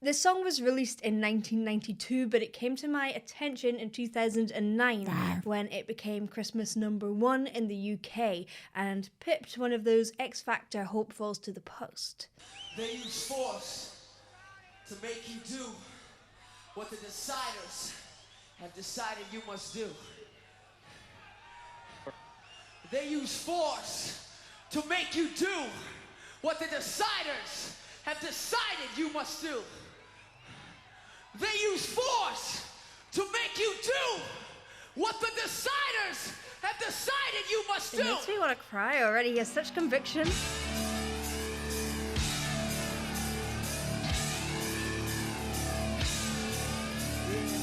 This song was released in 1992, but it came to my attention in 2009 when it became Christmas #1 in the UK and pipped one of those X Factor hopefuls to the post. They use force to make you do what the deciders have decided you must do. They use force to make you do what the deciders have decided you must do. They use force to make you do what the deciders have decided you must do. It makes me want to cry already. He has such conviction.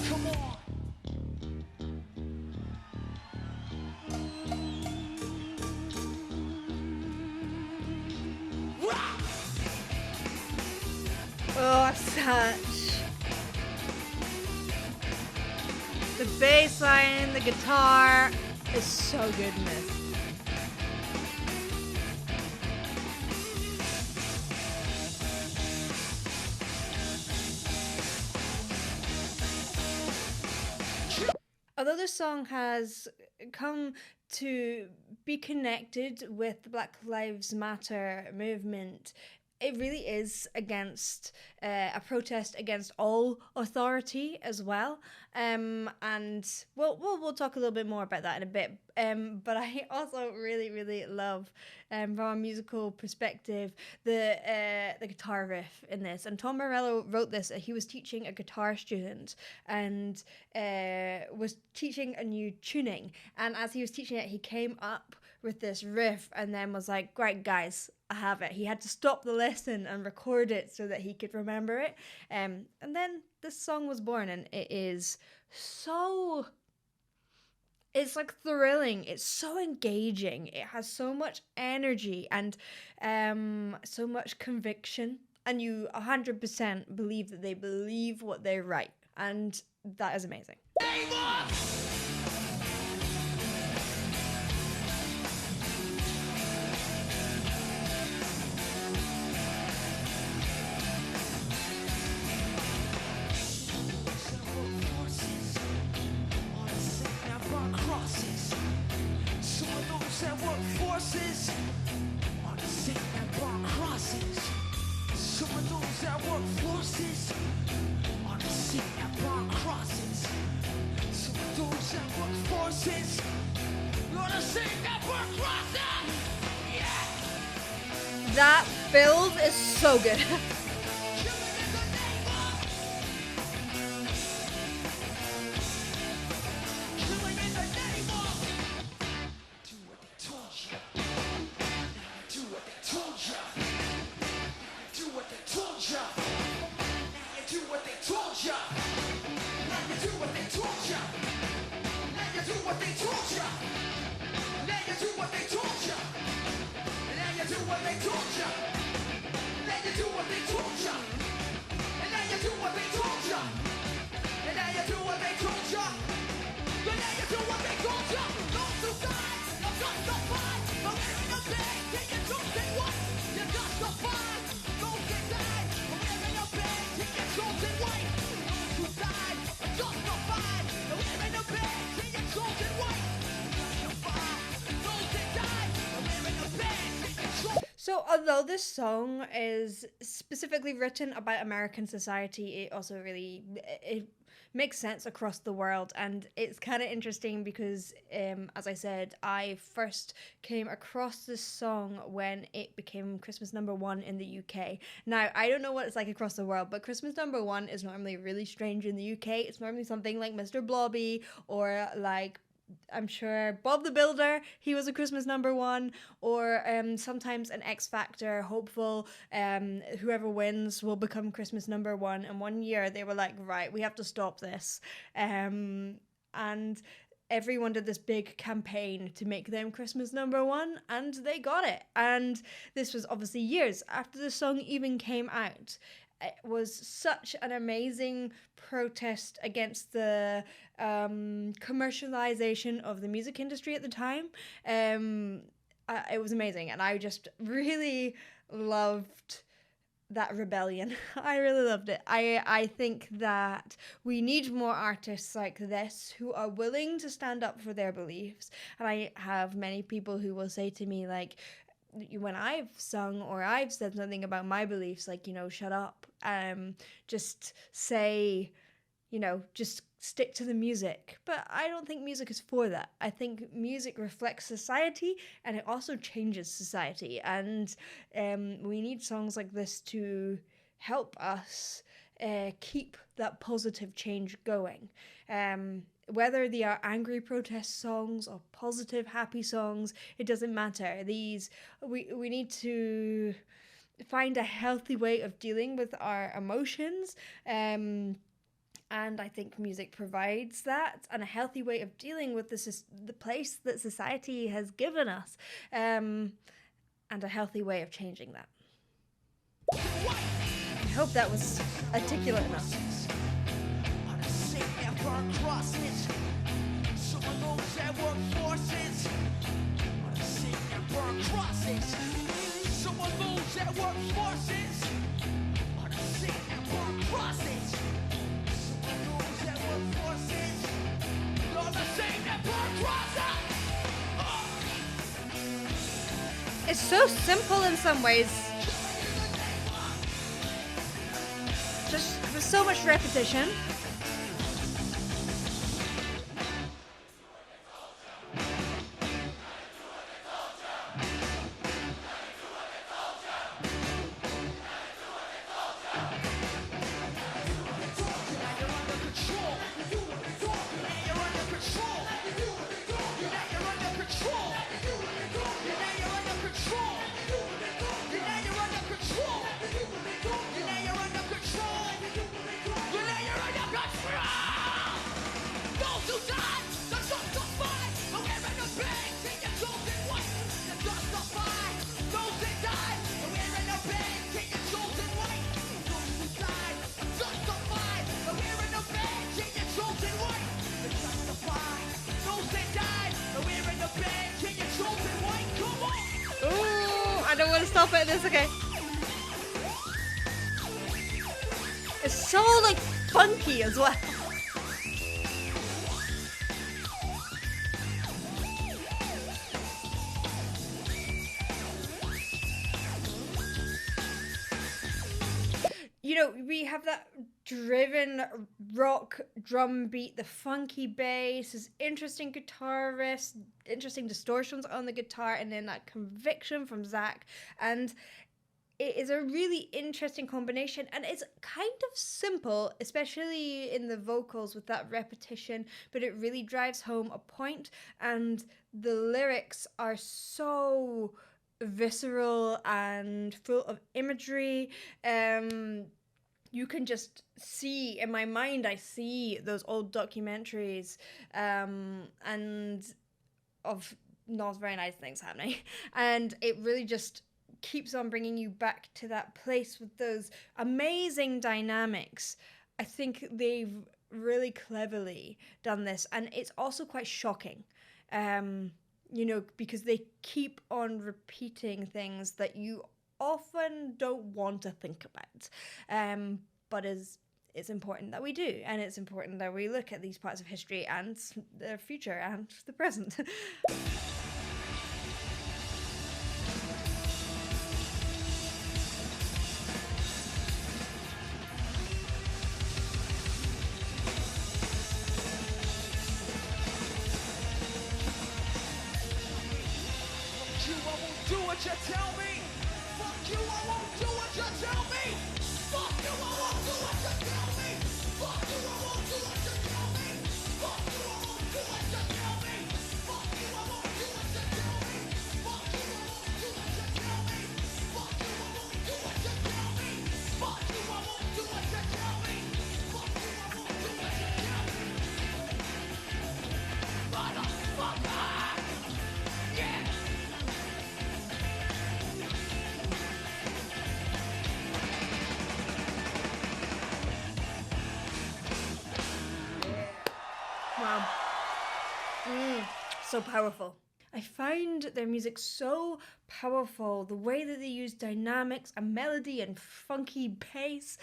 Come on. Rock! Oh, such. The bass line, the guitar is so good in this. Although this song has come to be connected with the Black Lives Matter movement, it really is against a protest against all authority as well. And we'll talk a little bit more about that in a bit. But I also really love, from a musical perspective, the guitar riff in this. And Tom Morello wrote this. He was teaching a guitar student and was teaching a new tuning. And as he was teaching it, he came up with this riff and then was like, "Great, guys, I have it." He had to stop the lesson and record it so that he could remember it. And then this song was born, and it is so... It's like thrilling. It's so engaging. It has so much energy and so much conviction. And you 100% believe that they believe what they write. And that is amazing. Forces on the sick and born crosses. Some of those that work forces on the sick and born crosses. Some of those that work forces on the sick and born crosses. Yeah. That build is so good. So although this song is specifically written about American society, it also really it makes sense across the world. And it's kind of interesting because, as I said, I first came across this song when it became Christmas #1 in the UK. Now, I don't know what it's like across the world, but Christmas #1 is normally really strange in the UK. It's normally something like Mr. Blobby or like, I'm sure, Bob the Builder, he was a Christmas #1, or sometimes an X Factor hopeful, whoever wins will become Christmas #1. And one year they were like, right, we have to stop this. And everyone did this big campaign to make them Christmas #1, and they got it. And this was obviously years after the song even came out. It was such an amazing protest against the commercialization of the music industry at the time. It was amazing, and I just really loved that rebellion. I really loved it. I think that we need more artists like this who are willing to stand up for their beliefs. And I have many people who will say to me, like, when I've sung or I've said something about my beliefs, like, shut up. Just say, just stick to the music. But I don't think music is for that. I think music reflects society, and it also changes society. And we need songs like this to help us keep that positive change going. Whether they are angry protest songs or positive happy songs, it doesn't matter. We need to find a healthy way of dealing with our emotions. And I think music provides that, and a healthy way of dealing with the place that society has given us, and a healthy way of changing that. I hope that was articulate enough. It's so simple in some ways. Just there's so much repetition. I don't want to stop at this, okay. It's so, like, funky as well. We have that driven rock drum beat, the funky bass, this interesting guitar riffs, interesting distortions on the guitar, and then that conviction from Zack. And it is a really interesting combination, and it's kind of simple, especially in the vocals with that repetition, but it really drives home a point, and the lyrics are so visceral and full of imagery. You can just see, in my mind, I see those old documentaries and of not very nice things happening. And it really just keeps on bringing you back to that place with those amazing dynamics. I think they've really cleverly done this. And it's also quite shocking, because they keep on repeating things that you often don't want to think about, but it's important that we do, and it's important that we look at these parts of history and the future and the present. Wow. So powerful. I find their music so powerful. The way that they use dynamics, a melody, and funky bass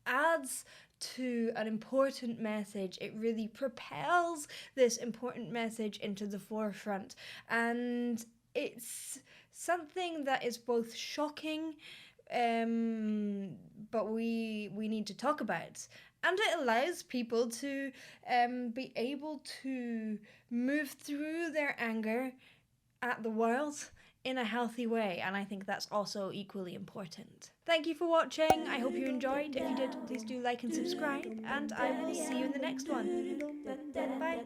adds to an important message. It really propels this important message into the forefront, and it's something that is both shocking, but we need to talk about. And it allows people to be able to move through their anger at the world in a healthy way, and I think that's also equally important. Thank you for watching. I hope you enjoyed. If you did, please do like and subscribe, and I will see you in the next one. Bye.